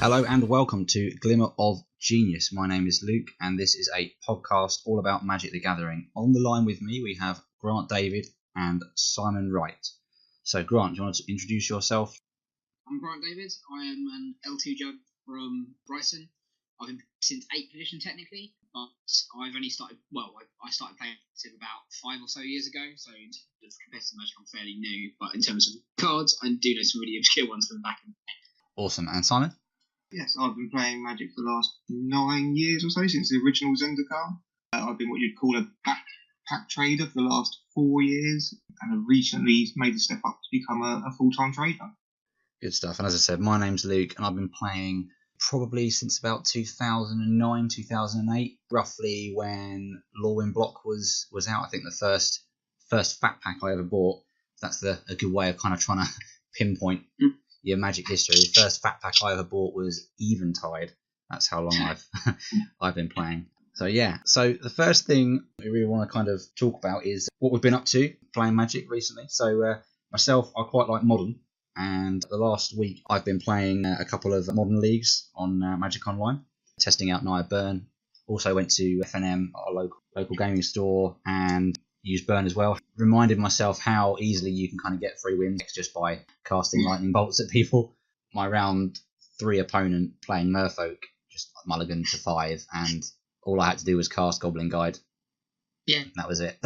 Hello and welcome to Glimmer of Genius. My name is Luke and this is a podcast all about Magic the Gathering. On the line with me we have Grant David and Simon Wright. So Grant, do you want to introduce yourself? I'm Grant David. I am an L2 judge from Brighton. I've been since 8th edition technically, but I've only started, I started playing about 5 or so years ago, so in terms of competitive Magic I'm fairly new, but in terms of cards I do know some really obscure ones from the back end. Awesome. And Simon? Yes, I've been playing Magic for the last 9 years or so, since the original Zendikar. I've been what you'd call a backpack trader for the last 4 years, and have recently made the step up to become a full-time trader. Good stuff. And as I said, my name's Luke and I've been playing probably since about 2009, 2008, roughly when Lorwyn Block was out. I think the first fat pack I ever bought. That's a good way of kind of trying to pinpoint your Magic history. The first fat pack I ever bought was Eventide. That's how long I've been playing. So yeah, so the first thing we really want to kind of talk about is what we've been up to playing Magic recently. So myself, I quite like Modern, and the last week I've been playing a couple of Modern leagues on Magic Online, testing out Nia Burn. Also went to FNM, our local gaming store, and used Burn as well. Reminded myself how easily you can kind of get free wins just by casting lightning bolts at people. My round 3 opponent playing Merfolk just mulliganed to 5, and all I had to do was cast Goblin Guide. Yeah. And that was it.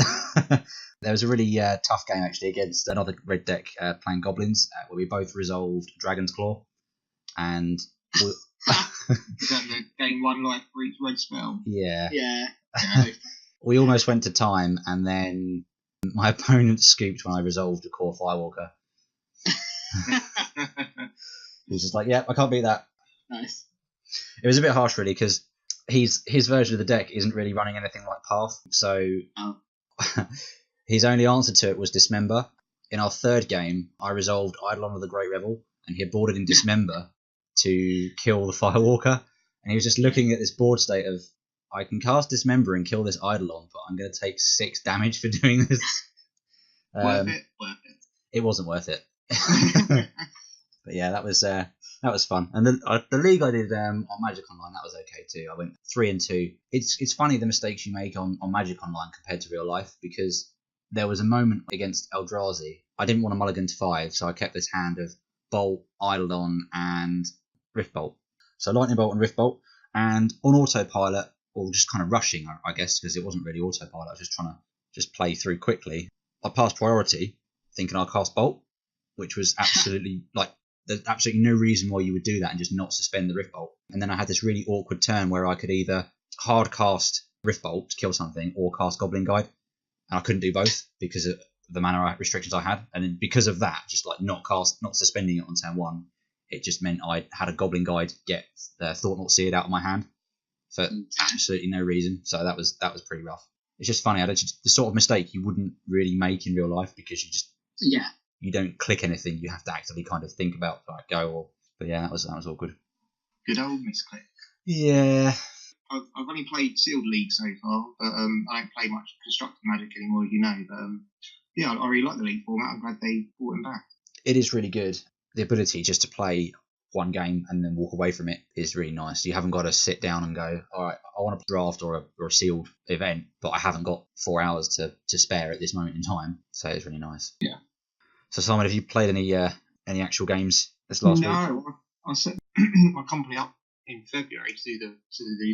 There was a really tough game actually against another red deck playing Goblins, where we both resolved Dragon's Claw. And Is that the gain 1 life for each red spell? yeah. Yeah. We almost went to time, and then my opponent scooped when I resolved a Core Firewalker. He was just like, yeah, I can't beat that. Nice. It was a bit harsh, really, because his version of the deck isn't really running anything like Path, so his only answer to it was Dismember. In our third game, I resolved Eidolon of the Great Revel, and he had boarded in Dismember to kill the Firewalker, and he was just looking at this board state of, I can cast Dismember and kill this Eidolon, but I'm going to take 6 damage for doing this. Worth it. It wasn't worth it. But yeah, that was fun. And the league I did on Magic Online, that was okay too. I went 3-2. It's funny the mistakes you make on Magic Online compared to real life, because there was a moment against Eldrazi. I didn't want to mulligan to 5, so I kept this hand of Bolt, Eidolon, and Rift Bolt. So Lightning Bolt and Rift Bolt, and on autopilot, or just kind of rushing, I guess, because it wasn't really autopilot. I was just trying to just play through quickly. I passed priority, thinking I'll cast Bolt, which was absolutely there's absolutely no reason why you would do that and just not suspend the Rift Bolt. And then I had this really awkward turn where I could either hard cast Rift Bolt to kill something or cast Goblin Guide, and I couldn't do both because of the mana restrictions I had. And then because of that, just not suspending it on turn 1, it just meant I had a Goblin Guide get the Thought-Knot Seared out of my hand for absolutely no reason. So that was pretty rough. It's just funny. The sort of mistake you wouldn't really make in real life, because you don't click anything. You have to actively kind of think about go. But yeah, that was awkward. Good old misclick. Yeah. I've only played Sealed League so far, but I don't play much Constructed Magic anymore, as you know. But yeah, I really like the League format. I'm glad they brought him back. It is really good. The ability just to play one game and then walk away from it is really nice. You haven't got to sit down and go, all right, I want a draft or a sealed event, but I haven't got 4 hours to spare at this moment in time. So it's really nice. Yeah. So Simon, have you played any actual games this last week? No, I set my company up in February to do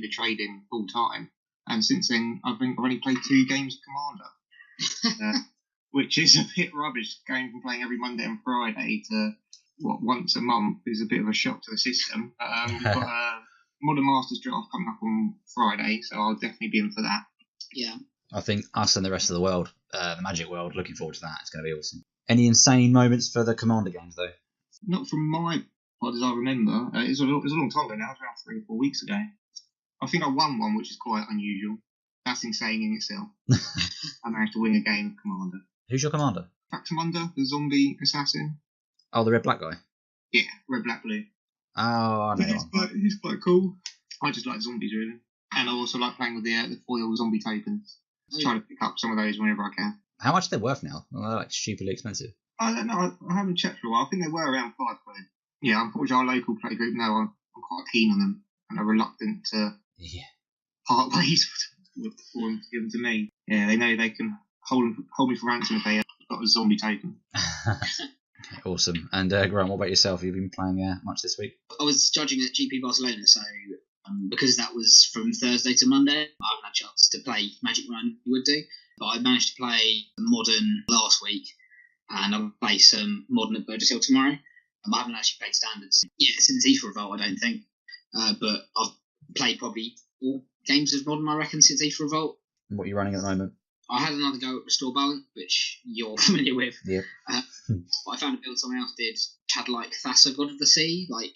the trading full time, and since then I've only played 2 games of Commander, which is a bit rubbish. Going from playing every Monday and Friday to once a month is a bit of a shock to the system. We've got a Modern Masters draft coming up on Friday, so I'll definitely be in for that. Yeah. I think us and the rest of the world, the Magic world, looking forward to that. It's going to be awesome. Any insane moments for the Commander games though? Not from my pod as I remember. It was a long time ago now. It was around 3 or 4 weeks ago. I think I won one, which is quite unusual. That's insane in itself. I managed to win a game of Commander. Who's your commander? Factamander, the zombie assassin. Oh, the red black guy. Yeah, red, black, blue. Oh, I know. He's quite cool. I just like zombies really, and I also like playing with the foil zombie tokens. Just try to pick up some of those whenever I can. How much are they worth now? Well, they're stupidly expensive. I don't know. I haven't checked for a while. I think they were around £5. Yeah, unfortunately, our local play group now, quite keen on them and are reluctant to part ways with them to give them to me. Yeah, they know they can hold me for ransom if they got a zombie token. Awesome. And Grant, what about yourself? Have you been playing much this week? I was judging at GP Barcelona, so because that was from Thursday to Monday, I haven't had a chance to play Magic when I would do. But I managed to play Modern last week, and I'll play some Modern at Burgess Hill tomorrow. I haven't actually played Standards since Easter Revolt, I don't think. But I've played probably all games of Modern, I reckon, since Easter Revolt. What are you running at the moment? I had another go at Restore Balance, which you're familiar with. Yeah. But I found a build someone else did, which had like Thassa, God of the Sea, like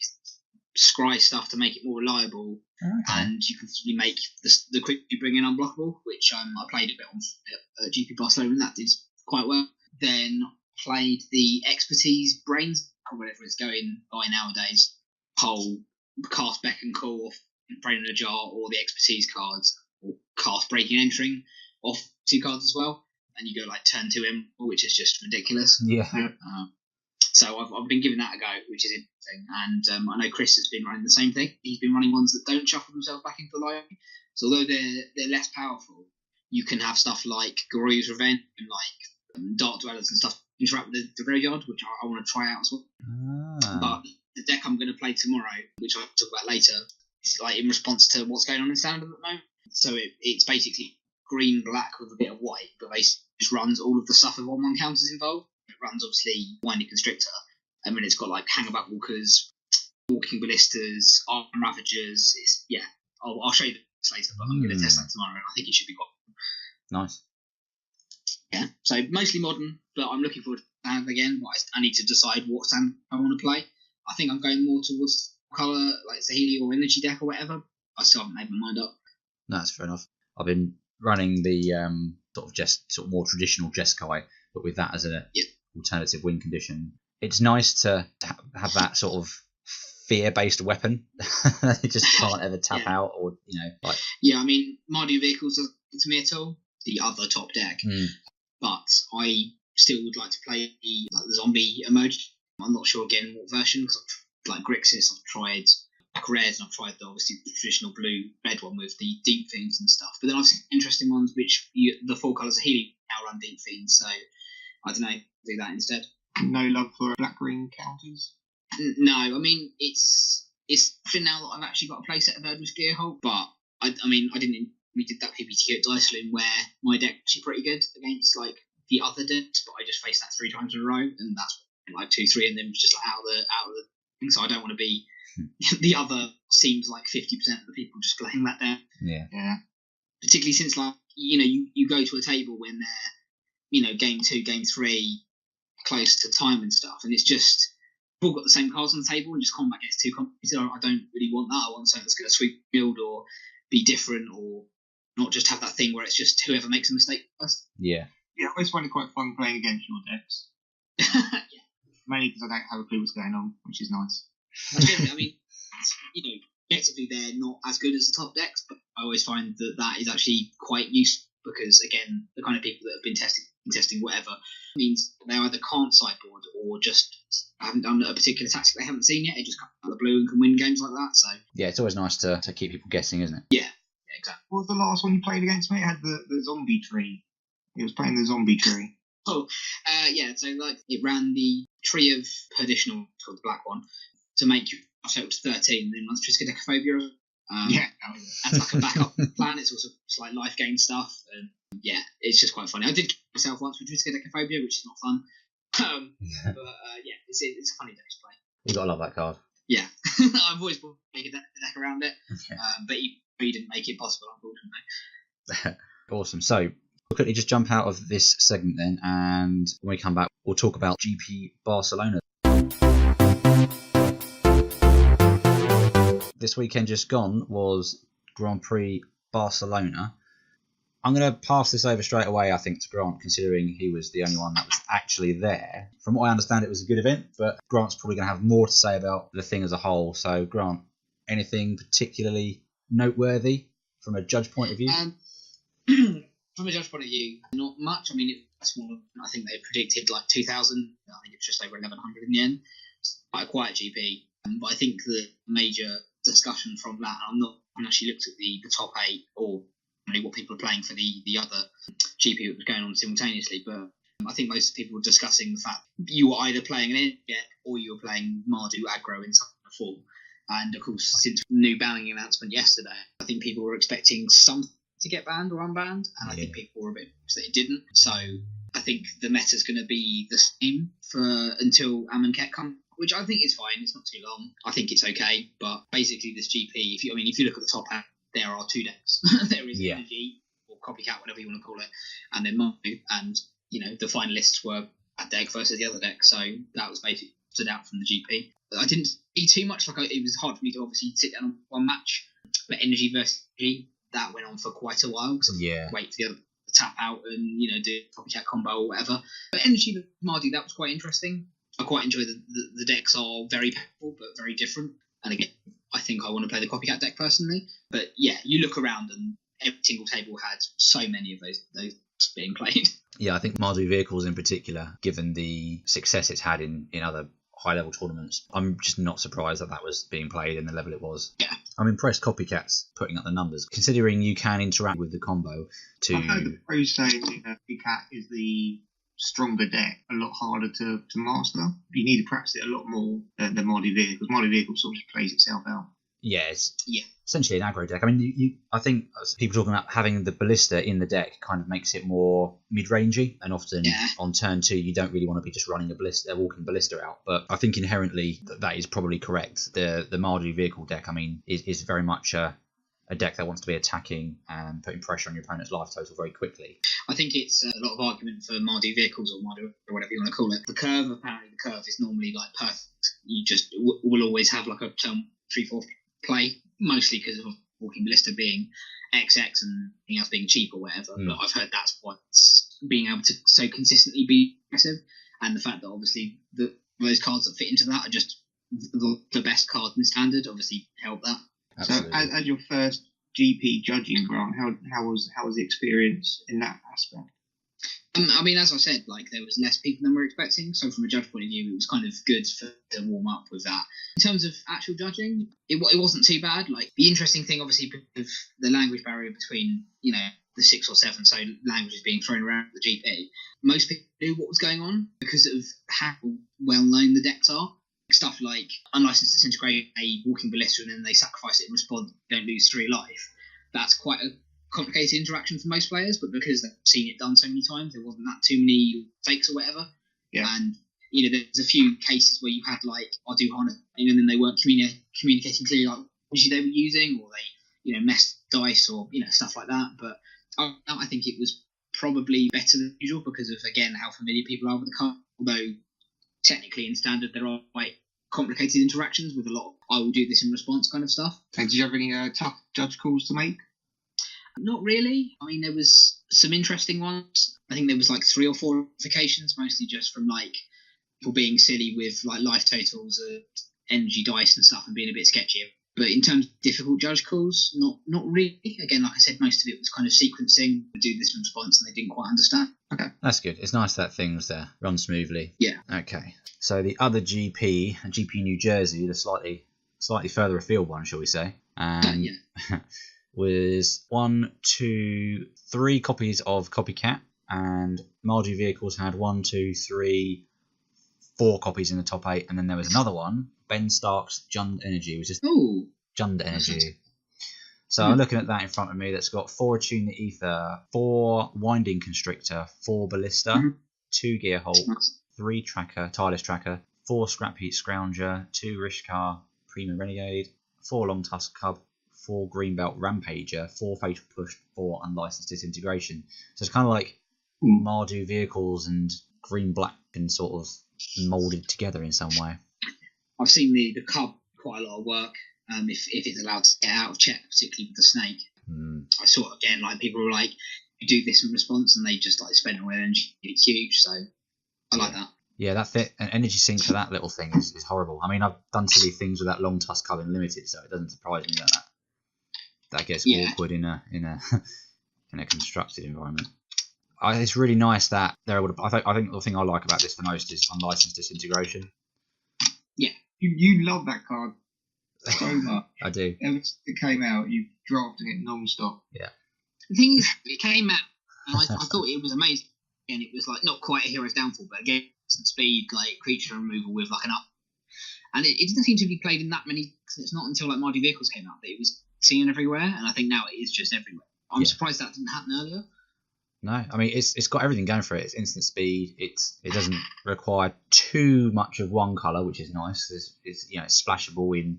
scry stuff to make it more reliable, and you can make the quick you bring in unblockable, which I played a bit on GP Barcelona, and that did quite well. Then played the Expertise Brains, or whatever it's going by nowadays, whole cast Beck and Call, Brain in a Jar, or the Expertise cards, or cast Breaking Entering off 2 cards as well, and you go like turn 2 in, which is just ridiculous. Yeah. So I've been giving that a go, which is interesting, and I know Chris has been running the same thing. He's been running ones that don't shuffle themselves back into the library. So although they're less powerful, you can have stuff like Goru's Revenge and like Dark Dwellers and stuff interact with the graveyard, which I want to try out as well. But the deck I'm going to play tomorrow, which I'll talk about later, is like in response to what's going on in Standard at the moment. So it's basically green-black with a bit of white, but basically just runs all of the stuff with 1/1 counters involved. It runs obviously Winding Constrictor, and then it's got like Hangaback Walkers, Walking Ballistas, Arm Ravagers. I'll show you this later, but I'm going to test that tomorrow, and I think it should be quite nice. Yeah, so mostly Modern, but I'm looking forward to Standard again. But I need to decide what Standard I want to play. I think I'm going more towards colour, like Sahili or Energy deck or whatever. I still haven't made my mind up. No, that's fair enough. I've been running the sort of more traditional Jeskai, but with that as an alternative win condition. It's nice to have that sort of fear-based weapon. They just can't ever tap out, or like. Yeah, I mean, Mardu Vehicles doesn't to me at all. The other top deck, but I still would like to play the zombie emerge. I'm not sure again what version, because like Grixis, I've tried Black Red, and I've tried obviously the traditional blue-red one with the Deep Fiends and stuff. But then I've seen interesting ones which the 4 colours of healing now run Deep Fiends, so I don't know, do that instead. No love for black-green counters? No, I mean, it's something now that I've actually got a playset of Erdwith Gearhold, but I mean, we did that PPTQ at Diceloom where my deck actually pretty good against like the other decks, but I just faced that 3 times in a row, and that's like 2-3, and then was just like out of the thing. So I don't want to be the other. Seems like 50% of the people just playing that down. Yeah. Particularly since like you go to a table when they're game 2, game 3, close to time and stuff, and it's just we've all got the same cards on the table, and just combat gets too complicated. I don't really want that. I want something that's going to sweep the field or be different, or not just have that thing where it's just whoever makes a mistake first. Yeah, I always find it quite fun playing against your decks. Yeah. Mainly because I don't have a clue what's going on, which is nice. I mean, effectively they're not as good as the top decks, but I always find that is actually quite useful, because again, the kind of people that have been testing whatever means they either can't sideboard or just haven't done a particular tactic they haven't seen yet. It just comes out of the blue and can win games like that. So yeah, it's always nice to keep people guessing, isn't it? Yeah, exactly. What was the last one you played against me? It had the zombie tree. It was playing the zombie tree. So like it ran the Tree of Perdition, called the black one, to make you total to 13, and then runs Triskaidekaphobia. As like a backup plan. It's also like life gain stuff, and it's just quite funny. I did myself once with Triskaidekaphobia, which is not fun. But it's a funny deck to play. You gotta love that card. Yeah, I've always wanted to make a deck around it, but you didn't make it possible, unfortunately. Awesome. So we'll quickly just jump out of this segment then, and when we come back, we'll talk about GP Barcelona. This weekend just gone was Grand Prix Barcelona. I'm going to pass this over straight away, I think, to Grant, considering he was the only one that was actually there. From what I understand, it was a good event, but Grant's probably going to have more to say about the thing as a whole. So, Grant, anything particularly noteworthy from a judge point of view? From a judge point of view, not much. I mean, it's more. I think they predicted like 2,000. I think it's just over 1,100 in the end. It's quite a quiet GP. But I think the major discussion from that. I'm not. I haven't actually looked at the top 8 or what people are playing for the other GP that was going on simultaneously, but I think most people were discussing the fact you were either playing an energy deck or you were playing Mardu aggro in some form. And of course, since the new banning announcement yesterday, I think people were expecting some to get banned or unbanned, and I think people were a bit upset it didn't. So I think the meta's going to be the same until Amonkhet comes, which I think is fine. It's not too long. I think it's okay. But basically, this GP, if you look at the top half, there are 2 decks. There is Energy or Copycat, whatever you want to call it, and then Mardu. And the finalists were a deck versus the other deck. So that was basically stood out from the GP. I didn't see too much. It was hard for me to obviously sit down on one match, but Energy versus Energy, that went on for quite a while. So wait for the other to tap out and do Copycat combo or whatever. But Energy versus Mardu, that was quite interesting. I quite enjoy the decks are very powerful but very different. And again, I think I want to play the Copycat deck personally. But yeah, you look around and every single table had so many of those being played. Yeah, I think Mardu Vehicles in particular, given the success it's had in other high-level tournaments, I'm just not surprised that was being played in the level it was. Yeah. I'm impressed Copycat's putting up the numbers, considering you can interact with the combo to... I've heard the pros saying Copycat is the stronger deck, a lot harder to master. You need to practice it a lot more than Mardu Vehicles. Mardu Vehicles sort of just plays itself out. Yeah, it's essentially an aggro deck. I mean, I think people talking about having the ballista in the deck kind of makes it more mid-rangey, and often on turn 2 you don't really want to be just running a walking ballista out. But I think inherently that is probably correct. The Mardu vehicle deck, I mean, is very much a deck that wants to be attacking and putting pressure on your opponent's life total very quickly. I think it's a lot of argument for Mardu Vehicles or Mardu or whatever you want to call it. The curve is normally perfect. You just will always have a turn 3-4 play, mostly because of walking ballista being XX and everything else being cheap or whatever. But I've heard that's what's being able to so consistently be aggressive, and the fact that obviously those cards that fit into that are just the best card in standard obviously help that. Absolutely. So as your first GP judging, Grant, how was the experience in that aspect? I mean, as I said, there was less people than we were expecting, so from a judge point of view, it was kind of good to warm up with that. In terms of actual judging, it wasn't too bad. The interesting thing, obviously, with the language barrier between, the 6 or 7, so languages being thrown around the GP, most people knew what was going on because of how well known the decks are. Stuff like Unlicensed Disintegrate, a walking ballista, and then they sacrifice it in response, don't lose 3 life. That's quite a complicated interaction for most players, but because they've seen it done so many times, there wasn't that too many fakes or whatever. Yeah. And there's a few cases where you had Ardu Hana, and then they weren't communicating clearly what they were using, or they messed dice or stuff like that. But I think it was probably better than usual because of, again, how familiar people are with the card. Although technically in standard there are quite complicated interactions with a lot of I will do this in response kind of stuff. And did you have any tough judge calls to make? Not really. I mean, there was some interesting ones. I think there was 3 or 4 notifications, mostly just from people being silly with life totals, energy dice and stuff, and being a bit sketchy. But in terms of difficult judge calls, not really. Again, like I said, most of it was kind of sequencing, do this in response, and they didn't quite understand. Okay, that's good. It's nice that things run smoothly. Yeah. Okay. So the other GP New Jersey, the slightly further afield one, shall we say? And yeah. was 1, 2, 3 copies of Copycat, and Mardu Vehicles had 1, 2, 3, 4 copies in the top 8, and then there was another one, Ben Stark's Jund Energy, which is Jund Energy. So I'm looking at that in front of me. That's got 4 Attune the Ether, 4 Winding Constrictor, 4 Ballista, 2 Gearholt, 3 Tracker, Tireless Tracker, 4 Scrap Heat Scrounger, 2 Rishkar, Prima Renegade, 4 Long Tusk Cub, 4 Greenbelt Rampager, 4 Fatal Push, 4 Unlicensed Disintegration. So it's kind of like Mardu Vehicles and Green Black and sort of moulded together in some way. I've seen the Cub quite a lot of work, if it's allowed to get out of check, particularly with the snake. I saw it again, people were you do this in response, and they just spend all their energy. It's huge, so I like that. Yeah, that fit an energy sink for that little thing is horrible. I mean, I've done silly things with that Long Tusk Cub in Limited, so it doesn't surprise me that gets awkward in a constructed environment. It's really nice that they're able to. I think the thing I like about this the most is Unlicensed Disintegration. Yeah, you love that card. so much. I do. Ever since it came out, you've drafted it non-stop. Yeah. The thing is, it came out, and I thought it was amazing. And it was like not quite a hero's downfall, but again, some speed, like creature removal with like an up. And it didn't seem to be played in that many. Cause it's not until like Mardu Vehicles came out that it was seen everywhere, and I think now it is just everywhere. I'm surprised that didn't happen earlier. No, I mean it's got everything going for it. It's instant speed. It doesn't require too much of one color, which is nice. It's it's splashable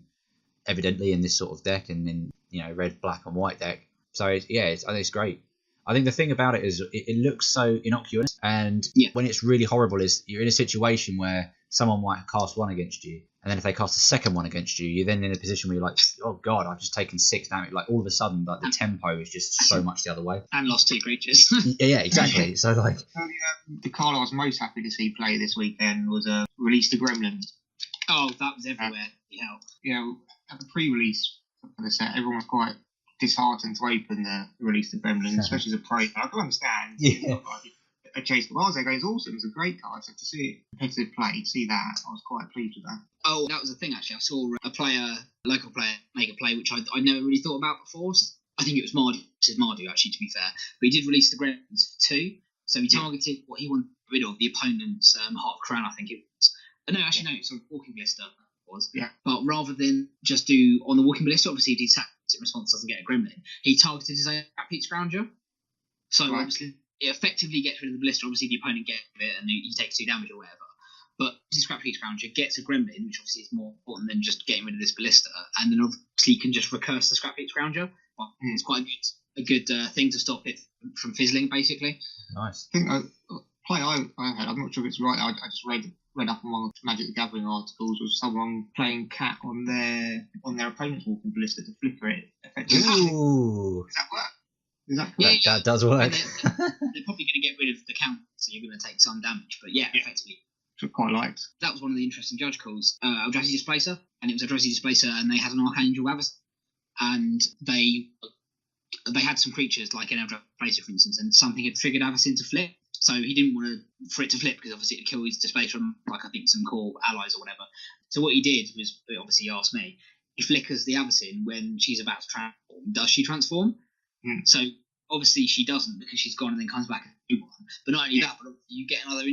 evidently in this sort of deck and in red, black, and white deck. So I think it's great. I think the thing about it is it looks so innocuous, and when it's really horrible is you're in a situation where someone might cast one against you, and then if they cast a second one against you, you're then in a position where you're like, oh god, I've just taken 6 damage. Like all of a sudden, like the tempo is just so much the other way. And lost 2 creatures. Yeah, exactly. So like, the card I was most happy to see play this weekend was Release the Gremlins. Oh, that was everywhere. At the pre-release for the set, everyone was quite disheartened to open the Release the Gremlins, especially as a pro. I can understand. Yeah. A Chase the Wilds deck is awesome. It's a great card. So to see it competitive play, to see that, I was quite pleased with that. Oh, that was the thing actually. I saw a local player, make a play which I never really thought about before. So I think it was Mardu. This is Mardu actually, to be fair. But he did release the Gremlins for 2. So he targeted what he wanted rid of, the opponent's Heart of Crown, I think it was. No, sorry, Walking Blister was. Yeah. But rather than just do on the Walking Blister, obviously he did in response doesn't get a Gremlin. He targeted his Scrapheap Scrounger. So obviously it effectively gets rid of the blister. Obviously, the opponent gets it and he takes 2 damage or whatever. But his Scrapheap Scrounger gets a Gremlin, which obviously is more important than just getting rid of this ballista. And then obviously you can just recurse the Scrapheap Scrounger. Well, it's quite a good thing to stop it from fizzling, basically. Nice. I think play I had, I'm not sure if it's right. I just read up on one of Magic the Gathering articles was someone playing cat on their opponent's Walking Ballista to flicker it effectively. Ooh. Does that work? Is that Yeah, that does work. They're probably going to get rid of the count, so you're going to take some damage. But effectively. Which I quite liked. That was one of the interesting judge calls. Eldrazi Displacer, and it was Eldrazi Displacer, and they had an Archangel Avacyn. And they had some creatures, like an Eldrazi Displacer, for instance, and something had triggered Avacyn to flip. So he didn't want for it to flip because obviously it'd kill his Displacer from, like, I think some core allies or whatever. So what he did was, obviously he asked me, he flickers the Avacyn when she's about to transform. Does she transform? So obviously she doesn't because she's gone and then comes back as a new one. But not only that, but you get another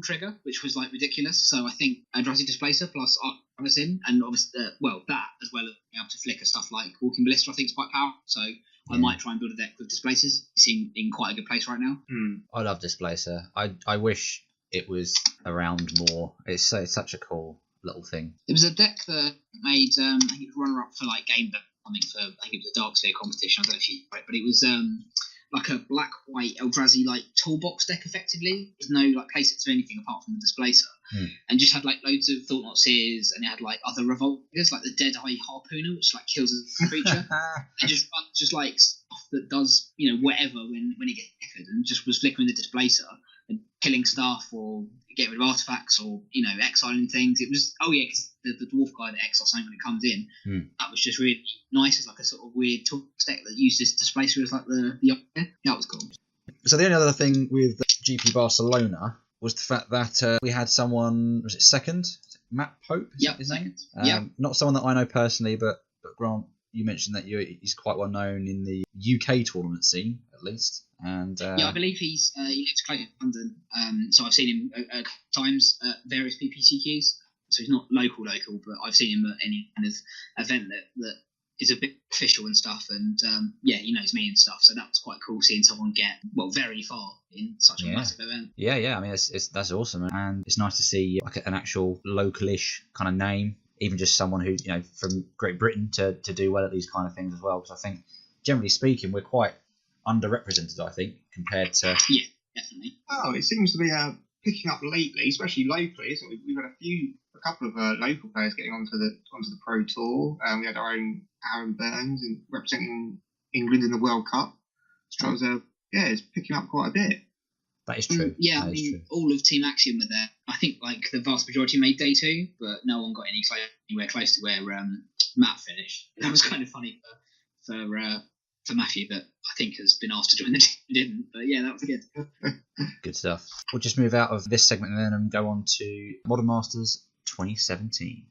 trigger, which was like ridiculous. So I think Eldrazi Displacer plus Avacyn, and obviously that as well as being able to flicker stuff like Walking Ballista, I think is quite powerful. So I might try and build a deck with Displacers. It's in quite a good place right now. I love Displacer. I wish it was around more. It's such a cool little thing. There was a deck that made I think it was runner up for like Game Day. I think it was a Dark Sphere competition. I don't know if you right, but it was like a black-white Eldrazi like toolbox deck effectively. There's no like playsets or anything apart from the Displacer, and just had like loads of Thought-Knot Seers, and it had like other revolvers like the Deadeye Harpooner, which like kills a creature, and just runs just like stuff that does whatever when it gets triggered, and just was flickering the Displacer and killing stuff or getting rid of artifacts or exiling things. It was because the dwarf guy that exiles something when it comes in. That was just really nice. It's like a sort of weird toolbox deck that uses Displacer as like the that was cool. So the only other thing with GP Barcelona was the fact that we had someone, was it second? Matt Pope, is that his name? Not someone that I know personally, but Grant, you mentioned that he's quite well known in the UK tournament scene, at least. And I believe he lives close to London. So I've seen him a couple times at various PPTQs. So he's not local, but I've seen him at any kind of event that is a bit official and stuff. And he knows me and stuff. So that was quite cool seeing someone get very far in such a massive event. I mean, that's awesome, and it's nice to see like an actual localish kind of name, even just someone who from Great Britain to do well at these kind of things as well. Because I think, generally speaking, we're quite underrepresented, I think, compared to... Yeah, definitely. Oh, it seems to be picking up lately, especially locally, isn't it? We've had a couple of local players getting onto the Pro Tour. We had our own Aaron Burns representing England in the World Cup. So it was it's picking up quite a bit. That is true. I mean, all of Team Axiom were there. I think like the vast majority made day 2, but no one got anywhere close to where Matt finished. That was kind of funny for Matthew, that I think has been asked to join the team, didn't. But yeah, that was good. Good stuff. We'll just move out of this segment and then go on to Modern Masters 2017.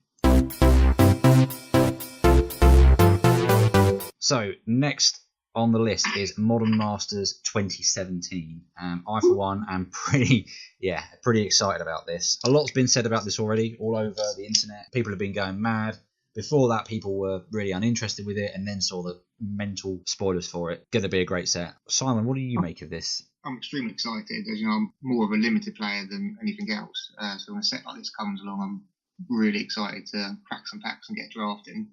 So next on the list is Modern Masters 2017. I, for one, am pretty excited about this. A lot's been said about this already all over the internet. People have been going mad. Before that, people were really uninterested with it, and then saw the mental spoilers for it. Going to be a great set. Simon, what do you make of this? I'm extremely excited. As you know, I'm more of a limited player than anything else. So when a set like this comes along, I'm really excited to crack some packs and get drafting.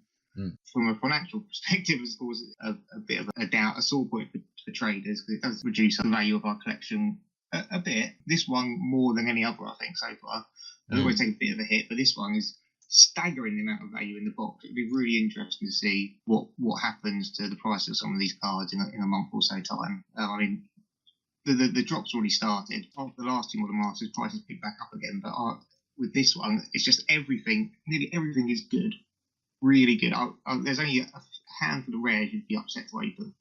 From a financial perspective, of course, a bit of a sore point for traders, because it does reduce the value of our collection a bit. This one more than any other, I think, so far. They always take a bit of a hit, but this one is staggering the amount of value in the box. It'd be really interesting to see what happens to the price of some of these cards in a month or so time. I mean, the drop's already started. After the last two Modern Masters, prices picked back up again, but with this one, it's just nearly everything is good. Really good. There's only a handful of rares you'd be upset to open.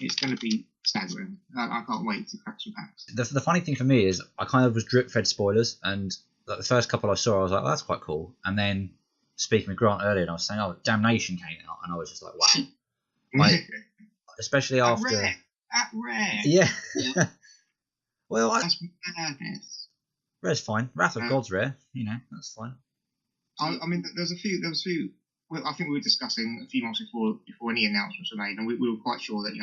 It's going to be staggering. I can't wait to crack some packs. The funny thing for me is I kind of was drip fed spoilers, and like the first couple I saw, I was like, oh, that's quite cool. And then speaking with Grant earlier, and I was saying, oh, Damnation came out, and I was just like, wow. Like, especially after At rare. Yeah. Well, That's madness. Rare's fine. Wrath of God's rare. That's fine. I mean, there was a few. Well, I think we were discussing a few months before any announcements were made, and we were quite sure that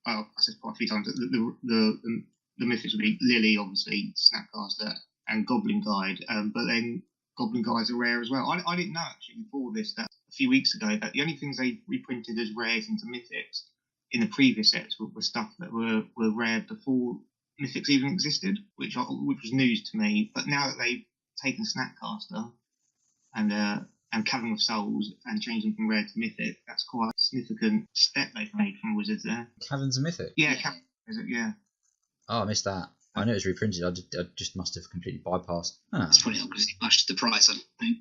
I said quite a few times that the mythics would be Lily, obviously, Snapcaster, and Goblin Guide, but then Goblin Guides are rare as well. I didn't know actually before this that a few weeks ago that the only things they reprinted as rares into mythics in the previous sets were stuff that were rare before mythics even existed, which was news to me. But now that they've taken Snapcaster and Cavern of Souls and changed them from rare to mythic, that's quite a significant step they've made from Wizards there. Caverns of Mythic? Yeah, yeah. Oh, I missed that. I know it was reprinted. I just must have completely bypassed. It's probably not because it pushed the price, I don't think.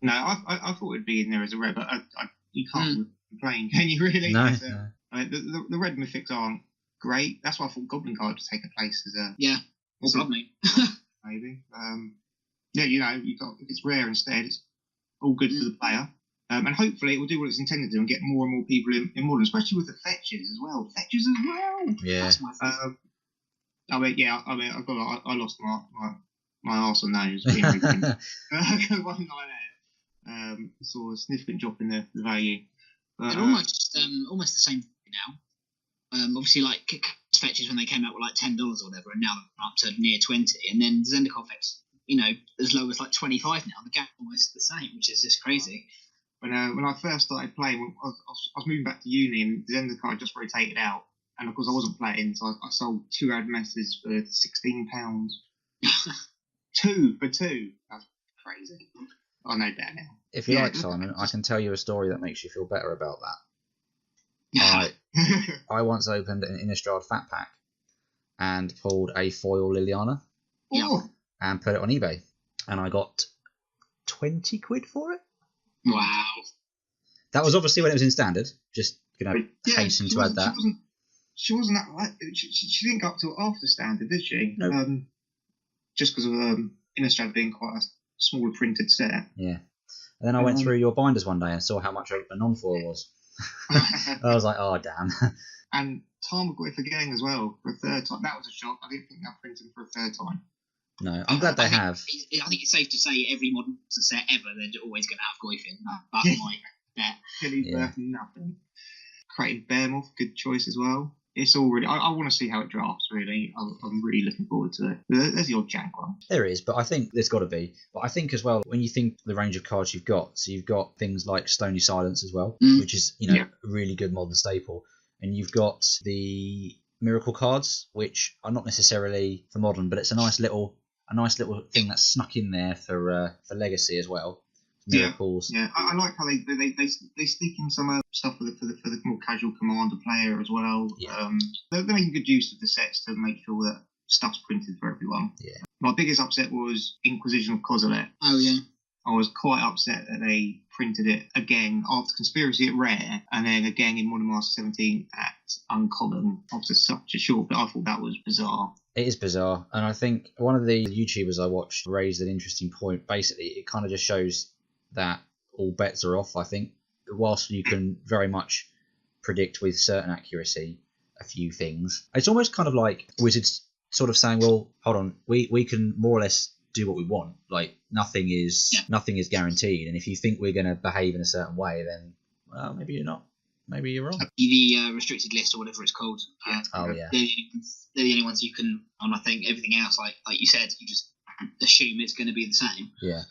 No, I thought it'd be in there as a rare, but you can't complain, can you really? No. I mean, the red mythics aren't great. That's why I thought Goblin Guide would take a place as a... Yeah, or Blood Moon. Maybe. Yeah, if it's rare instead, it's all good for the player. And hopefully it will do what it's intended to and get more and more people in Modern, especially with the fetches as well. Fetches as well! Yeah. That's my favorite. I lost my arse on those. Being reprinted. 198. Saw a significant drop in the value. But, they're almost the same thing now. Obviously, like fetches when they came out were like $10 or whatever, and now they're up to near 20. And then Zendikar fetch, as low as like 25 now. The gap almost the same, which is just crazy. When I first started playing, I was moving back to uni, and Zendikar just rotated out. And of course, I wasn't playing, so I sold 2 Admesters for £16. 2 for 2. That's crazy. I know better now. If you like, Simon, I can tell you a story that makes you feel better about that. I once opened an Innistrad Fat Pack and pulled a foil Liliana and put it on eBay, and I got 20 quid for it. Wow. That was obviously when it was in standard. Just hasten to add that. She wasn't that right. She didn't go up till after standard, did she? No. Just because of Innistrad being quite a smaller printed set. Yeah. And then I went through your binders one day and saw how much a non-foil was. I was like, oh, damn. And Tarmogoyf again as well for a third time. That was a shock. I didn't think they'll print him for a third time. No, I'm glad they have. I think it's safe to say every modern set ever, they're always going to have Goyf in. That's my bet. Tilly's worth nothing. Created Bearmoth, good choice as well. It's all really... I want to see how it drafts, really. I'm really looking forward to it. There's the odd jank one. There is, but I think there's got to be. But I think as well, when you think the range of cards you've got, so you've got things like Stony Silence as well, which is, a really good modern staple. And you've got the Miracle cards, which are not necessarily for modern, but it's a nice little thing that's snuck in there for Legacy as well. Miracles. Yeah. I like how they stick in some stuff for the more casual commander player as well. Yeah. They're making good use of the sets to make sure that stuff's printed for everyone. Yeah. My biggest upset was Inquisition of Kozilek. Oh yeah. I was quite upset that they printed it again after Conspiracy at Rare, and then again in Modern Master 17 at Uncommon after such a short. But I thought that was bizarre. It is bizarre, and I think one of the YouTubers I watched raised an interesting point. Basically, it kind of just shows that all bets are off. I think whilst you can very much predict with certain accuracy a few things. It's almost kind of like Wizards sort of saying, well, hold on, we can more or less do what we want. Like nothing is guaranteed, and if you think we're going to behave in a certain way, then well, maybe you're not. Maybe you're wrong. The restricted list or whatever it's called. Oh yeah. They're the only ones you can. And I think everything else, like you said, you just assume it's going to be the same. Yeah.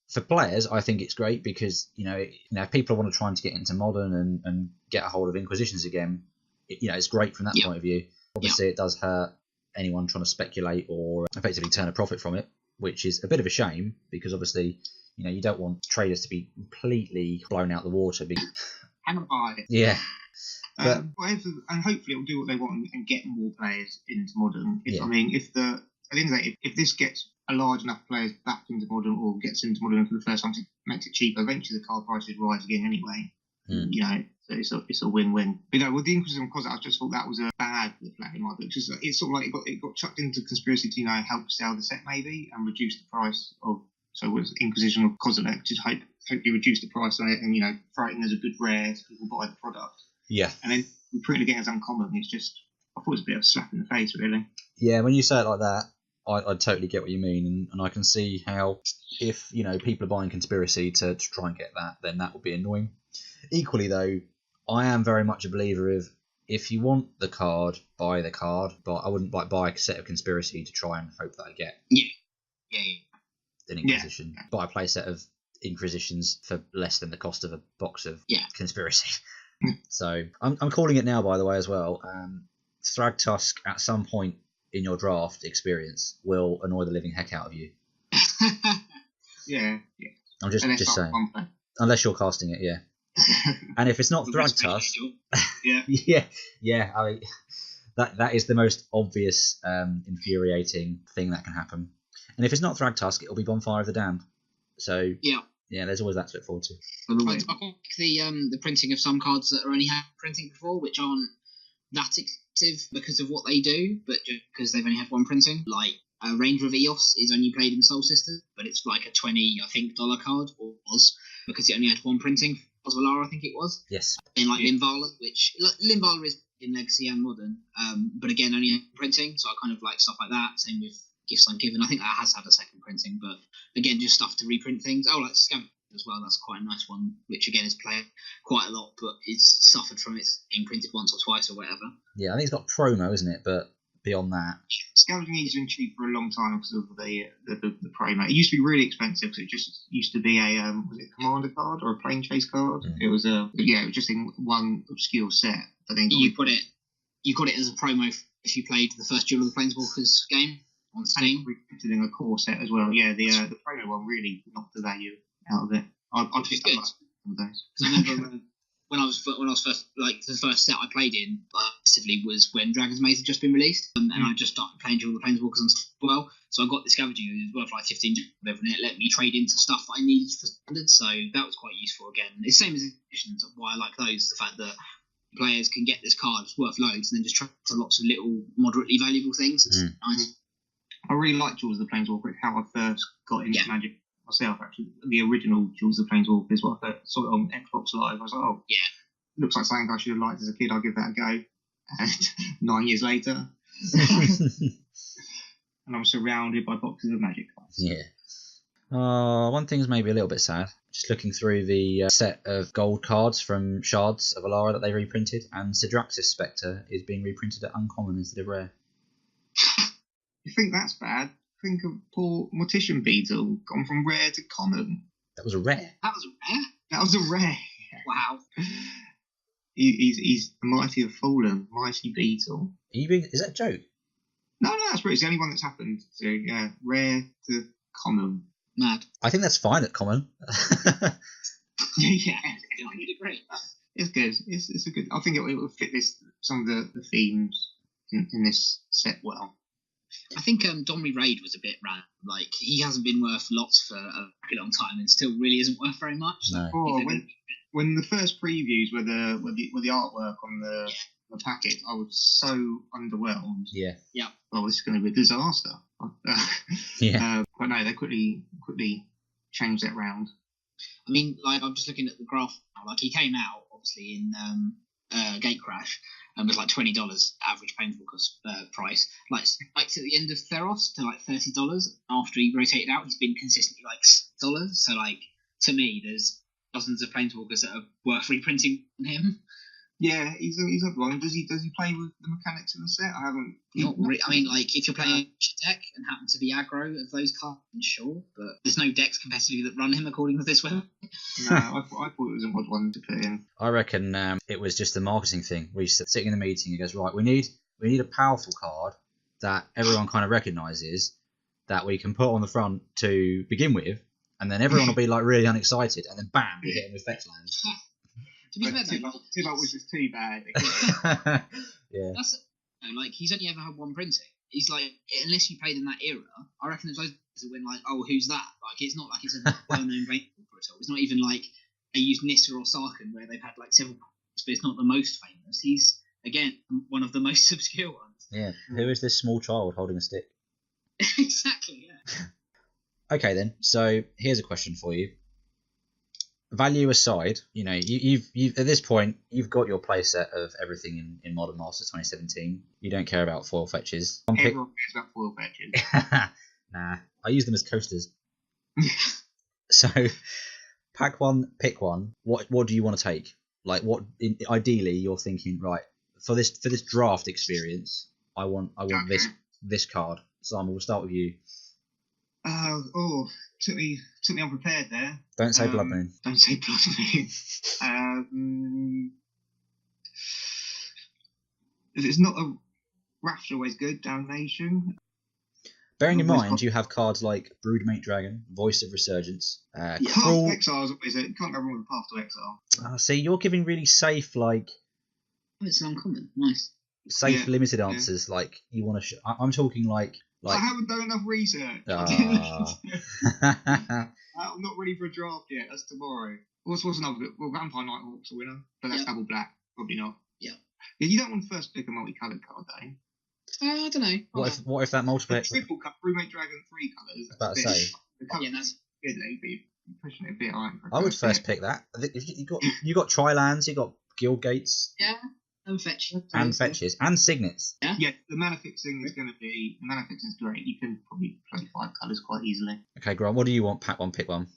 For players, I think it's great because if people want to try to get into Modern and get a hold of Inquisitions again, it's great from that point of view. Obviously, it does hurt anyone trying to speculate or effectively turn a profit from it, which is a bit of a shame because obviously, you don't want traders to be completely blown out the water. Hang on by it. Yeah. And hopefully it will do what they want and get more players into Modern. I mean, at the end of the day, if this gets a large enough players back into Modern or gets into Modern for the first time, it makes it cheaper. Eventually, the card prices rise again anyway. So it's a win-win. But with the Inquisition Closet, I just thought that was a bad play in my book. Just it's sort of like it got chucked into conspiracy to help sell the set maybe and reduce the price of. So it was Inquisition of Kozilek, just hopefully reduce the price on it and throw it in as a good rare so people buy the product. Yeah. And then putting it again as uncommon, it's just I thought it was a bit of a slap in the face, really. Yeah, when you say it like that, I totally get what you mean, and I can see how if people are buying conspiracy to try and get that, then that would be annoying. Equally though, I am very much a believer of if you want the card, buy the card, but I wouldn't buy a set of conspiracy to try and hope that I get an Inquisition. Yeah. Buy a play set of Inquisitions for less than the cost of a box of conspiracy. So I'm calling it now, by the way, as well. Thragtusk at some point in your draft experience will annoy the living heck out of you. Yeah. I'm just saying. Unless you're casting it, yeah. And if it's not Thragtusk, yeah. I mean, that is the most obvious, infuriating thing that can happen. And if it's not Thragtusk, it'll be Bonfire of the Damned. So yeah, there's always that to look forward to. I like the printing of some cards that only had printing before, which aren't that expensive because of what they do, but just because they've only had one printing. Like Ranger of Eos is only played in Soul Sister, but it's like a $20 card, or was, because it only had one printing. Osvalara, I think it was. Yes. And like Limvala, which Limvala is in Legacy and Modern, but again only printing. So I kind of like stuff like that. Same with Gifts Ungiven. I think that has had a second printing, but again just stuff to reprint things. Oh, like Scavenger as well. That's quite a nice one, which again is played quite a lot, but it's suffered from its being printed once or twice or whatever. Yeah, I think it's got promo, isn't it? But beyond that, Scavenging has been cheap for a long time because of the promo. It used to be really expensive because it just used to be a was it a commander card or a plane chase card? It was it was just in one obscure set. I think you got it as a promo if you played the first Duel of the Planeswalkers game on Steam. We put it in a core set as well. Yeah, the promo one really knocked the value out of it. I picked up some of those. I remember when I was first, like the first set I played in actively was when Dragon's Maze had just been released, and I just started playing Duel of the Planeswalkers on Steam as well. So I got the Scavenging, it was worth like 15 whatever, and it let me trade into stuff that I needed for standard. So that was quite useful again. It's the same as editions, why I like those. The fact that players can get this card, it's worth loads, and then just trade to lots of little moderately valuable things. It's nice. I really like Jewels of the Planeswalker. It's how I first got into Magic myself, actually. The original Jewels of the Planeswalker is what I first saw it on Xbox Live. I was like, oh, looks like something I should have liked as a kid. I'll give that a go. And 9 years later, and I'm surrounded by boxes of Magic cards. Yeah. One thing's maybe a little bit sad. Just looking through the set of gold cards from Shards of Alara that they reprinted, and Sidraxis Spectre is being reprinted at uncommon instead of rare. You think that's bad? Think of poor Mortician Beetle gone from rare to common. That was a rare. That was a rare. Wow. He's the mighty have fallen, mighty Beetle. Is that a joke? No, that's right. It's the only one that's happened. So yeah, rare to common. Mad. I think that's fine at common. Yeah, I would agree. It's good. It's a good. I think it will fit some of the themes in this set well. I think Domri Raid was a bit random. Like, he hasn't been worth lots for a pretty long time and still really isn't worth very much. No. When the first previews were the artwork on the packet, I was so underwhelmed. Yeah. Oh, this is going to be a disaster. But no, they quickly changed that round. I mean, like, I'm just looking at the graph now. Like, he came out, obviously, in Gate Crash, and was like $20 average paintball price. Like spiked at the end of Theros to like $30. After he rotated out, he's been consistently like $6. So like to me, there's dozens of Planeswalkers that are worth reprinting on him. Yeah, he's not wrong. Does he play with the mechanics in the set? I haven't. I mean, like if you're playing a deck and happen to be aggro of those cards, sure, but there's no decks competitively that run him according to this way. No, I thought it was an odd one to put in. I reckon it was just a marketing thing. We sitting in the meeting, he goes, right, we need a powerful card that everyone kind of recognises that we can put on the front to begin with, and then everyone will be like really unexcited, and then bam, we hit him with Fetchlands. To be fair, Tibalt was just too bad. Yeah. That's like he's only ever had one printing. He's like, unless you played in that era, I reckon there's loads that win like, oh, who's that? Like, it's not like it's a well-known Planeswalker at all. It's not even like they use Nissa or Sarkhan where they've had like several, but it's not the most famous. He's again one of the most obscure ones. Yeah. Who is this small child holding a stick? Exactly. Yeah. Okay then. So here's a question for you. Value aside, you know, you've at this point you've got your playset of everything in Modern Masters 2017. You don't care about foil fetches. Everyone cares about foil fetches. Nah, I use them as coasters. So, pack one, pick one. What do you want to take? Like, ideally you're thinking, right, for this draft experience, I want this card. Simon, we'll start with you. Took me unprepared there. Don't say Blood Moon. Don't say Blood Moon. If it's not a Wrath's always good. Damnation. Bearing in mind, you have cards like Broodmate Dragon, Voice of Resurgence, Path to Exile is always it. You can't go wrong with Path to Exile. See, you're giving really safe, like. Oh, it's uncommon. Nice. Safe, limited answers. Yeah. Like you want to. I'm talking like. I haven't done enough research. I'm not ready for a draft yet. That's tomorrow. What's another bit? Well, Vampire Nighthawk's a winner, but that's double black. Probably not. Yeah. You don't want to first pick a multicolored card, though. I don't know. What if that multiplayer? Triple cut, Brewmate Dragon, 3 colours. About to say. That's good. You're pushing it a bit. I would first pick that. I think you got Tri-lands, you got Guild Gates. Yeah. And fetches. And signets. Yeah, the mana fixing is going to be... The mana fixing is great. You can probably play 5 colours quite easily. Okay, Grant, what do you want? Pack one, pick one.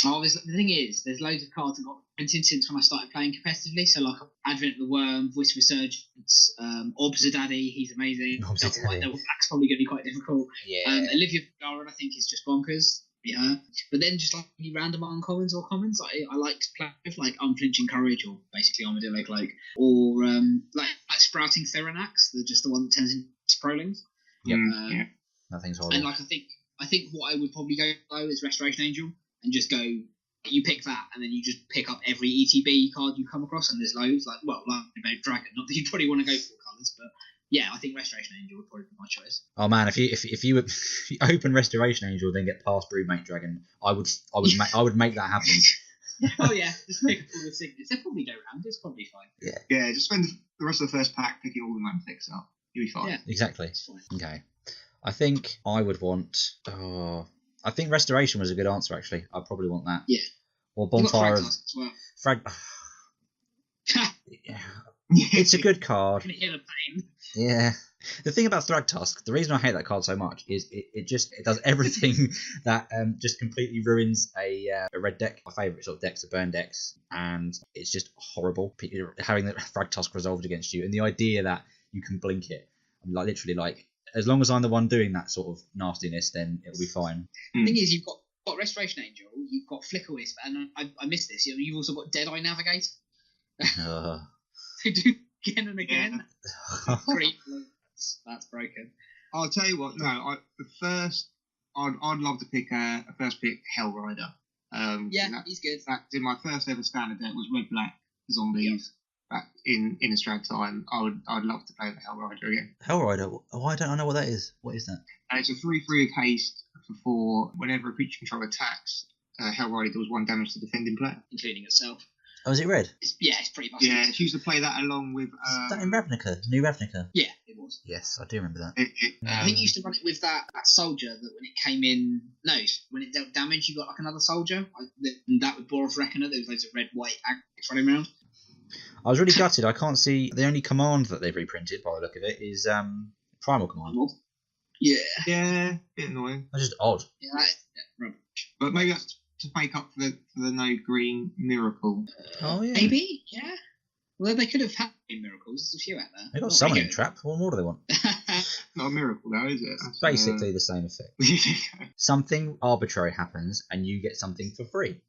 Oh, the thing is, there's loads of cards that got printed since when I started playing competitively. So, like Advent of the Worm, Voice of Resurgence, Obzadaddy, he's amazing. Obzadaddy. Black's probably going to be quite difficult. Yeah. Olivia Vergara, I think, is just bonkers. Yeah, but then just like any random uncommons or commons, I like to play with like Unflinching Courage or basically Armadillo Cloak or like Sprouting Theranax, just the one that turns into Prolings. Yep. Yeah. That thing's horrible. And like I think what I would probably go though is Restoration Angel and just go. You pick that and then you just pick up every ETB card you come across, and there's loads like Dragon. Not that you probably want to go full colours, but. Yeah, I think Restoration Angel would probably be my choice. Oh man, if you open Restoration Angel then get past Broodmate Dragon, I would make that happen. Oh yeah, just pick up all the signets. They'll probably go around. It's probably fine. Yeah. Just spend the rest of the first pack picking all the mana fix up. You'll be fine. Yeah, exactly. Okay, I think I would want. I think Restoration was a good answer actually. I'd probably want that. Yeah. Or Bonfire of Frag. Yeah. It's a good card. Yeah. The thing about Thragtusk, the reason I hate that card so much is it does everything that just completely ruins a red deck. My favourite sort of decks are burn decks, and it's just horrible having the Thragtusk resolved against you, and the idea that you can blink it. I'm like literally like, as long as I'm the one doing that sort of nastiness, then it'll be fine. The thing is, you've got Restoration Angel, you've got Flicker Wisp, and I missed this. You've also got Deadeye Navigator. Who do again and again. That's broken. I'll tell you what. No, I'd love to pick a first pick Hellrider. He's good. In my first ever standard deck was red black zombies. Back in Innistrad time, I'd love to play the Hellrider again. Hellrider? Oh, I don't know what that is. What is that? And it's a 3/3 of haste for 4. Whenever a creature control attacks, Hellrider does 1 damage to defending player, including itself. Oh, is it red? It's pretty much. Yeah, she used to play that along with. Is that in Ravnica? New Ravnica? Yeah, it was. Yes, I do remember that. I think you used to run it with that soldier that when it came in. No, when it dealt damage, you got like another soldier. And that with Boros Reckoner, there was loads of red, white aggregates running around. I was really gutted. I can't see the only command that they've reprinted by the look of it is Primal Command. Yeah. Yeah, bit annoying. That's just odd. Yeah, rubbish. But maybe that's to make up for the no green miracle. Oh yeah. Maybe, yeah. Well, they could have had miracles. There's a few out there. They got Not Summoning really Trap. What more do they want? Not a miracle, though, is it? That's, Basically the same effect. Something arbitrary happens and you get something for free.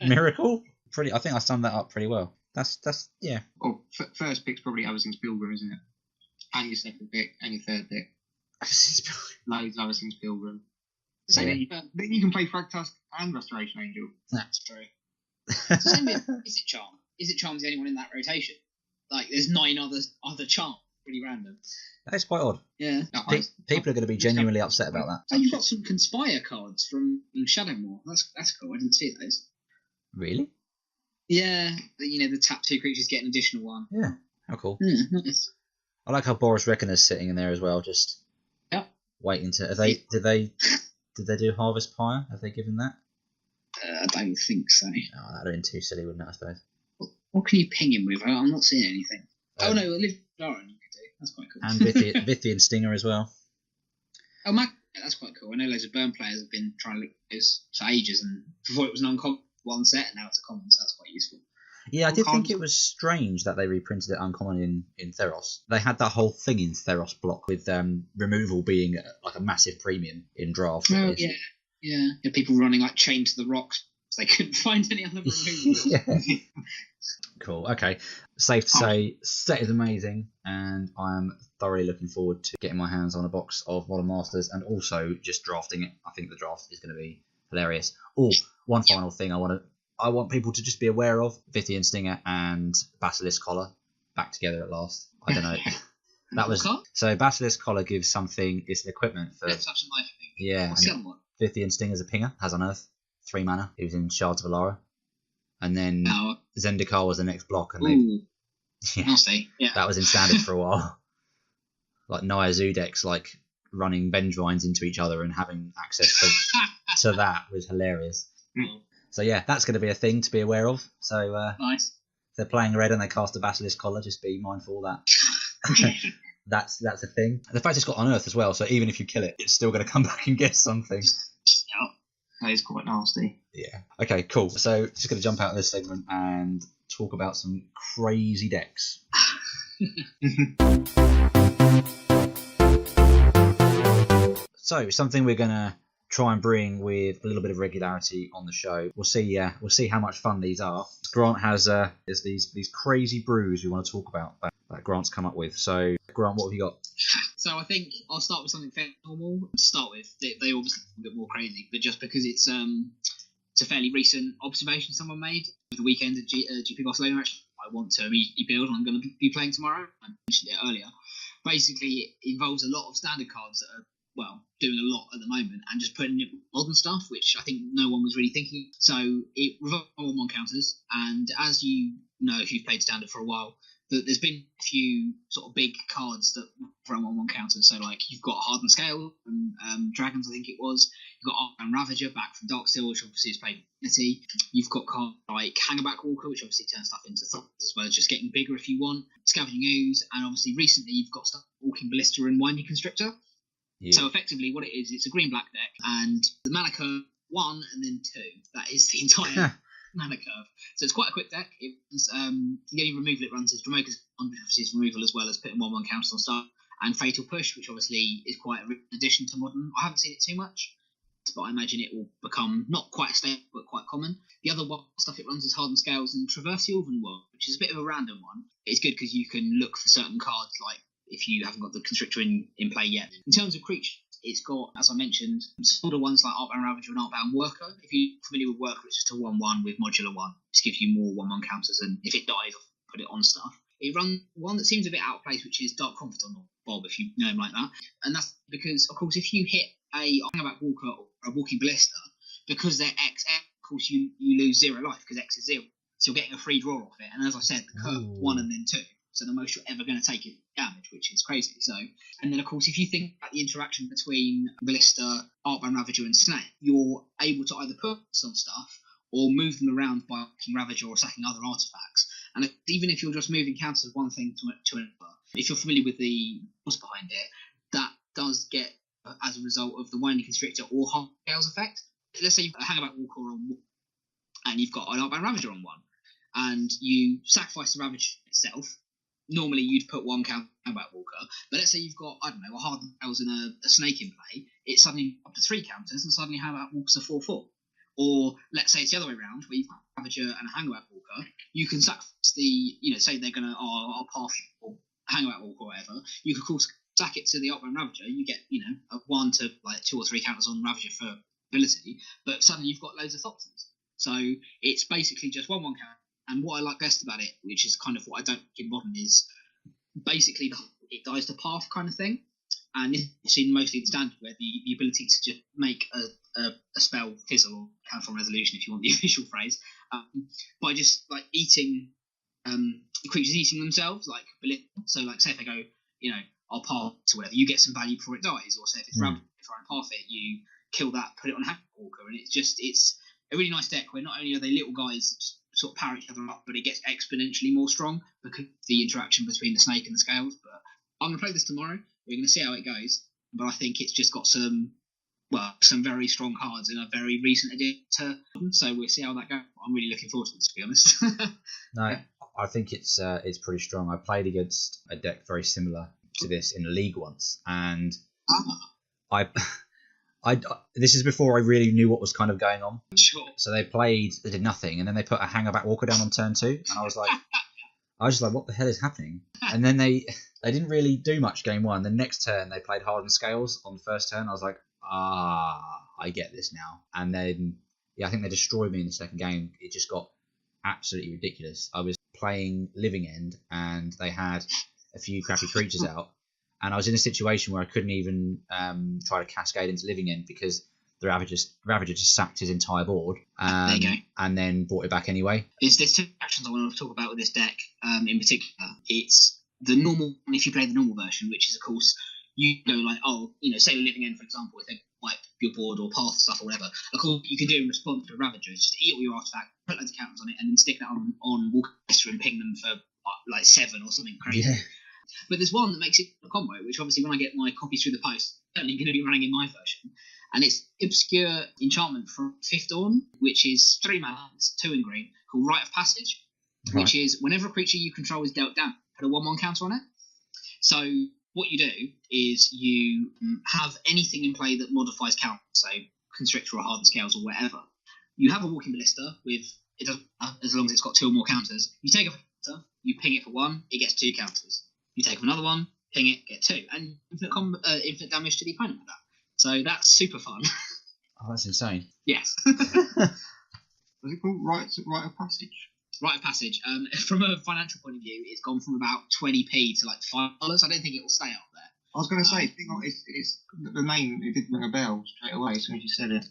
Miracle? I think I summed that up pretty well. That's yeah. Oh, first pick's probably Everson's Pilgrim, isn't it? And your second pick and your third pick. Loads of Everson's Pilgrim. So then you can play Fragtusk and Restoration Angel. That's true. Same with Is It Charm? Is It Charm's the only one in that rotation? Like, there's 9 other charms. Pretty random. That's quite odd. Yeah. People are going to be genuinely upset about that. Oh, you've got some Conspire cards from Shadowmoor. That's cool. I didn't see those. Really? Yeah. The tap 2 creatures get an additional one. Yeah. How cool. Yeah, nice. I like how Boris Reckoner's sitting in there as well, just waiting to. Did they do Harvest Pyre? Have they given that? I don't think so. Oh, that'd have been too silly, wouldn't it? I suppose. What can you ping him with? I'm not seeing anything. Oh no, Liv Lauren you could do. That's quite cool. And Vithian Stinger as well. Oh, that's quite cool. I know loads of Burn players have been trying to look at this for ages, and before it was an uncommon one set, and now it's a common, so that's quite useful. Yeah, I did think it was strange that they reprinted it uncommon in Theros. They had that whole thing in Theros block with removal being like a massive premium in draft. Oh, yeah. People running like chained to the rocks. They couldn't find any other removals. Yeah. Cool. Okay. Safe to say, set is amazing, and I am thoroughly looking forward to getting my hands on a box of Modern Masters and also just drafting it. I think the draft is going to be hilarious. Oh, one final thing I want people to just be aware of: Vithian Stinger and Basilisk Collar back together at last. I don't know. That was so. Basilisk Collar gives something. It's an equipment for. Such a life thing. Yeah. Vithian Stinger's a pinger. Has Unearth. 3 mana. He was in Shards of Alara. And then Zendikar was the next block. And that was in Standard for a while. Like Naya Zudex, like running Benjvines into each other and having access to that was hilarious. So yeah, that's going to be a thing to be aware of. So nice. If they're playing red and they cast a Basilisk Collar, just be mindful of that. That's a thing. The fact it's got Unearth as well, so even if you kill it, it's still going to come back and get something. Yep. That is quite nasty. Yeah. Okay, cool. So just going to jump out of this segment and talk about some crazy decks. So something we're going to try and bring with a little bit of regularity on the show. We'll see how much fun these are. Grant has these crazy brews we want to talk about that Grant's come up with. So Grant, what have you got? So I think I'll start with something fairly normal to start with. They obviously a bit more crazy, but just because it's a fairly recent observation someone made over the weekend at GP Barcelona. Actually, I want to immediately build, and I'm going to be playing tomorrow. I mentioned it earlier. Basically, it involves a lot of standard cards that are doing a lot at the moment, and just putting in modern stuff, which I think no one was really thinking. So it revolves on 1/1 counters, and as you know, if you've played standard for a while, there's been a few sort of big cards that run 1/1 counters. So like you've got Hardened Scale and Dragons, I think it was. You've got Arcane Ravager back from Darksteel, which obviously is played Unity. You've got cards like Hangerback Walker, which obviously turns stuff into thoughts, as well as just getting bigger if you want. Scavenging Ooze, and obviously recently you've got stuff Walking Ballista and Winding Constrictor. Yeah. So effectively what it is, it's a green-black deck, and the mana curve 1 and then 2. That is the entire mana curve. So it's quite a quick deck. It's the only removal it runs is Dromoka's removal, as well as putting 1/1 counters on start, and Fatal Push, which obviously is quite an addition to Modern. I haven't seen it too much, but I imagine it will become not quite a staple, but quite common. The other stuff it runs is Hardened Scales and Traverse the Elven World, which is a bit of a random one. It's good because you can look for certain cards, like if you haven't got the Constrictor in play yet. In terms of creatures, it's got, as I mentioned, some older ones like Arcbound Ravager and Arcbound Worker. If you're familiar with Worker, it's just a 1/1 with modular 1. Just gives you more 1/1 counters, and if it dies, I'll put it on stuff. It runs one that seems a bit out of place, which is Dark Confidant, or Bob, if you know him like that. And that's because, of course, if you hit a Hangerback Walker or a Walking Ballista, because they're X, of course, you lose 0 life, because X is 0. So you're getting a free draw off it. And as I said, the curve 1 and then 2. So the most you're ever going to take is damage, which is crazy. So, and then of course, if you think about the interaction between Ballista, Arcbound Ravager, and Snake, you're able to either put some stuff or move them around by sacking Ravager or sacking other artifacts. And even if you're just moving counters one thing to another, if you're familiar with the what's behind it, that does get as a result of the Winding Constrictor or Hard Scales effect. Let's say you've got a Hangaback Walker on one, and you've got an Artbound Ravager on one, and you sacrifice the Ravager itself. Normally you'd put one Hangaback Walker, but let's say you've got, I don't know, a Hard Scales and a Snake in play, it's suddenly up to 3 counters, and suddenly Hangaback Walker's a 4/4. Or let's say it's the other way around, where you've got a Ravager and a Hangaback Walker, you can sacrifice the, say they're going to, I'll path or Hangaback Walker or whatever, you could of course sack it to the Artbound Ravager, you get, a 1 to like 2 or 3 counters on Ravager for ability, but suddenly you've got loads of Thopters. So it's basically just 1/1 counter. And what I like best about it, which is kind of what I don't like in Modern, is basically it dies to path kind of thing. And it's seen mostly in Standard, where the ability to just make a spell fizzle, or cancel resolution if you want the official phrase, by just like eating creatures eating themselves, like so like say if they go, I'll path to whatever, you get some value before it dies, or say if it's Rabbit, try and path it, you kill that, put it on Hangaback Walker, and it's a really nice deck where not only are they little guys that just sort of power each other up, but it gets exponentially more strong because of the interaction between the Snake and the Scales. But I'm going to play this tomorrow. We're going to see how it goes. But I think it's just got some very strong cards in a very recent edition. So we'll see how that goes. I'm really looking forward to this, to be honest. No, I think it's pretty strong. I played against a deck very similar to this in a league once, and this is before I really knew what was kind of going on. Sure. So they did nothing, and then they put a Hangaback Walker down on turn 2, and I was just like, what the hell is happening? And then they didn't really do much game 1. The next turn they played Hardened Scales on the first turn. I was like, I get this now. And then I think they destroyed me in the second game. It just got absolutely ridiculous. I was playing Living End, and they had a few crappy creatures out. And I was in a situation where I couldn't even try to cascade into Living End because the Ravager just sacked his entire board, there you go. And then brought it back anyway. There's 2 actions I want to talk about with this deck in particular. It's the normal, if you play the normal version, which is, of course, you go like, say Living End, for example, if they wipe your board or path stuff or whatever, of course, you can do in response to a Ravager is just eat all your artifact, put loads of counters on it, and then stick that on Walker and ping them for like 7 or something crazy. Yeah. But there's one that makes it a combo, which obviously when I get my copies through the post, I'm certainly going to be running in my version. And it's obscure enchantment from Fifth Dawn, which is 3 mana, it's 2 in green, called Rite of Passage, which is whenever a creature you control is dealt down, put a 1/1 counter on it. So what you do is you have anything in play that modifies counters, so Constrictor or Hardened Scales or whatever. You have a Walking Ballista with, it doesn't matter, as long as it's got 2 or more counters. You take a counter, you ping it for 1, it gets 2 counters. You take another one, ping it, get 2, and infinite damage to the opponent with that. So that's super fun. Oh, that's insane. Yes. Was it called Rite of Passage? Rite of Passage. From a financial point of view, it's gone from about 20p to like $5. I don't think it will stay up there. I was going to say, it's the name. It did ring a bell straight away as soon as you said it.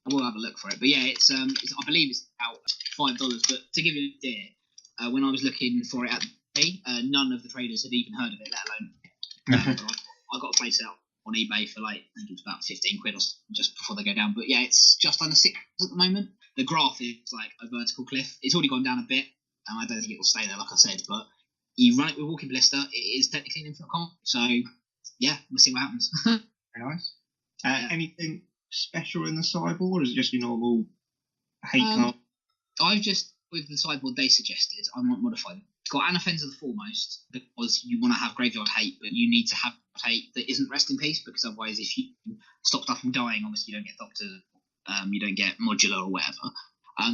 I will have a look for it, but yeah, it's I believe it's about $5. But to give you an idea, when I was looking for it at none of the traders had even heard of it, let alone. I got a place out on eBay for like, I think it was about 15 quid or something just before they go down. But yeah, it's just under $6 at the moment. The graph is like a vertical cliff. It's already gone down a bit, and I don't think it will stay there, like I said. But you run it with Walking Ballista, it is technically an infinite comp. So yeah, we'll see what happens. Very nice. Anything special in the sideboard, or is it just your normal hate card? I've just, with the sideboard they suggested, I might modify them. It's got Anafenza the Foremost, because you want to have Graveyard Hate, but you need to have hate that isn't Rest in Peace, because otherwise if you stop stuff from dying, obviously you don't get Doctor, you don't get Modular or whatever.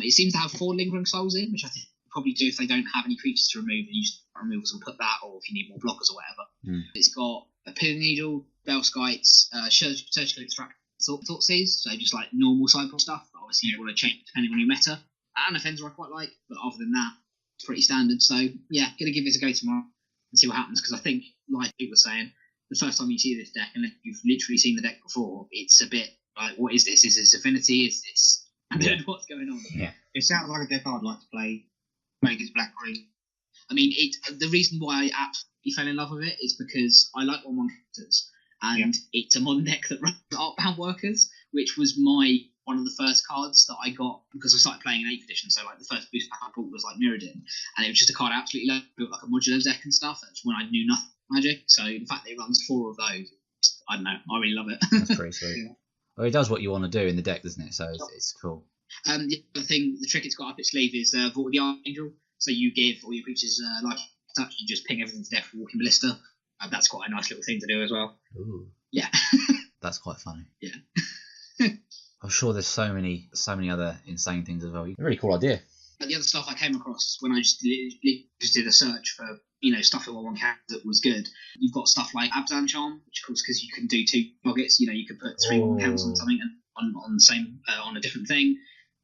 It seems to have 4 Lingering Souls in, which I think you probably do if they don't have any creatures to remove, and you just removals and put that, or if you need more blockers or whatever. It's got a Pillar Needle, Bellskites, Surgical Extract, Thoughtseize, so just like normal sideboard stuff, but obviously you want to change depending on your meta. Anafenza I quite like, but other than that, it's pretty standard. So yeah, gonna give this a go tomorrow and see what happens, because I think, like Pete was saying, the first time you see this deck, and if you've literally seen the deck before, it's a bit like, what is this? Is this Affinity? Is this? And then what's going on? Yeah. It sounds like a deck I'd like to play. Make it black-green. I mean, the reason why I absolutely fell in love with it is because I like 1/1 characters, and it's a modern deck that runs Artbound Workers, which was my one of the first cards that I got because I started playing in 8th edition. So like the first booster pack I bought was like Mirrodin, and it was just a card I absolutely loved, built like a modular deck and stuff. That's when I knew nothing Magic. So the fact that it runs 4 of those, I don't know, I really love it. That's pretty sweet. Yeah. Well, it does what you want to do in the deck, doesn't it? So it's cool. The other thing, the trick it's got up its sleeve is Vault of the Archangel. So you give all your creatures life touch, you just ping everything to death with Walking Ballista. That's quite a nice little thing to do as well. Ooh. Yeah. That's quite funny. Yeah. I'm sure there's so many other insane things as well. A really cool idea. The other stuff I came across when I just did a search for, stuff in one character that was good. You've got stuff like Abzan Charm, which of course, because you can do 2 targets, you could put 3 1-counters on something and on the same on a different thing.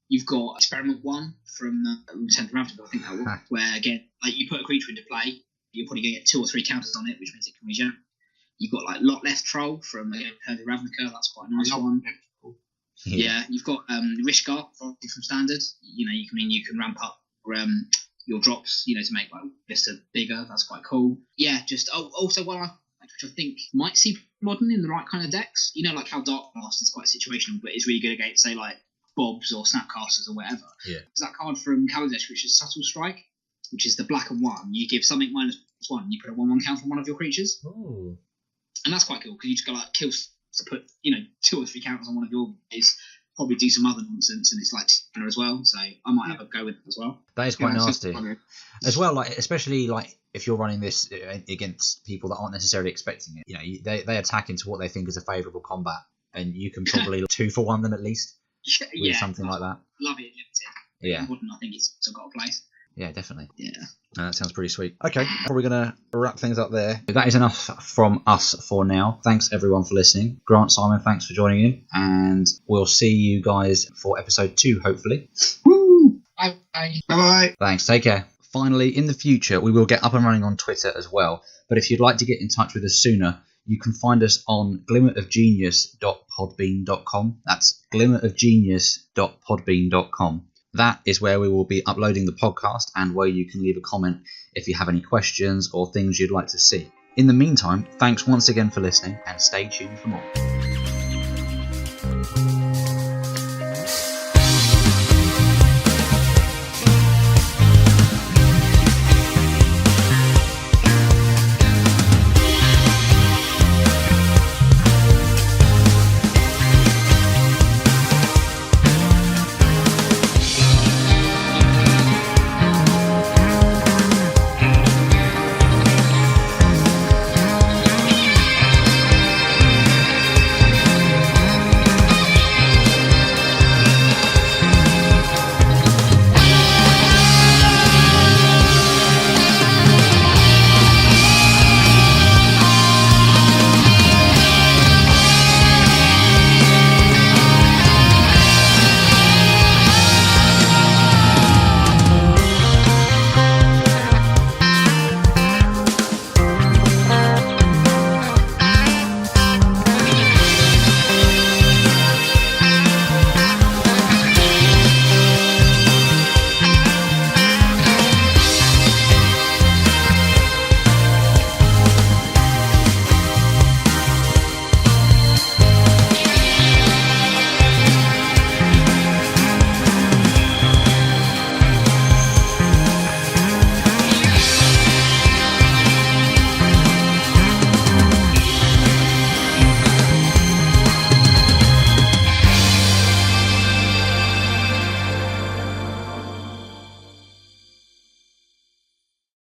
You've got Experiment 1 from Return to Ravnica, I think that was, where again, like you put a creature into play, you're probably going to get 2 or 3 counters on it, which means it can regenerate. You've got like Lot Left Troll from Return to Ravnica, that's quite a nice one. Yeah, you've got Rishgar from Standard. You can ramp up your drops, to make like Vista bigger. That's quite cool. Yeah, just also one which I think might see modern in the right kind of decks. Like how Dark Blast is quite situational, but is really good against say like Bobs or Snapcasters or whatever. Yeah. There's that card from Kaladesh, which is Subtle Strike, which is the black and 1. You give something -1, you put a 1/1 counter on one of your creatures. Ooh. And that's quite cool because you just go like kill to put 2 or 3 counters on one of your guys. Probably do some other nonsense, and it's like Tanner as well. So I might have a go with it as well. That is quite nasty as well. Like especially like if you're running this against people that aren't necessarily expecting it. They attack into what they think is a favourable combat, and you can probably 2-for-1 them at least with something like that. Love it, limited. Yeah, I think it's still got a place. Yeah, definitely. Yeah. No, that sounds pretty sweet. Okay, we're going to wrap things up there. That is enough from us for now. Thanks everyone for listening. Grant, Simon, thanks for joining in. And we'll see you guys for episode 2, hopefully. Woo! Bye. Bye. Bye. Thanks, take care. Finally, in the future, we will get up and running on Twitter as well. But if you'd like to get in touch with us sooner, you can find us on glimmerofgenius.podbean.com. That's glimmerofgenius.podbean.com. That is where we will be uploading the podcast and where you can leave a comment if you have any questions or things you'd like to see. In the meantime, thanks once again for listening and stay tuned for more.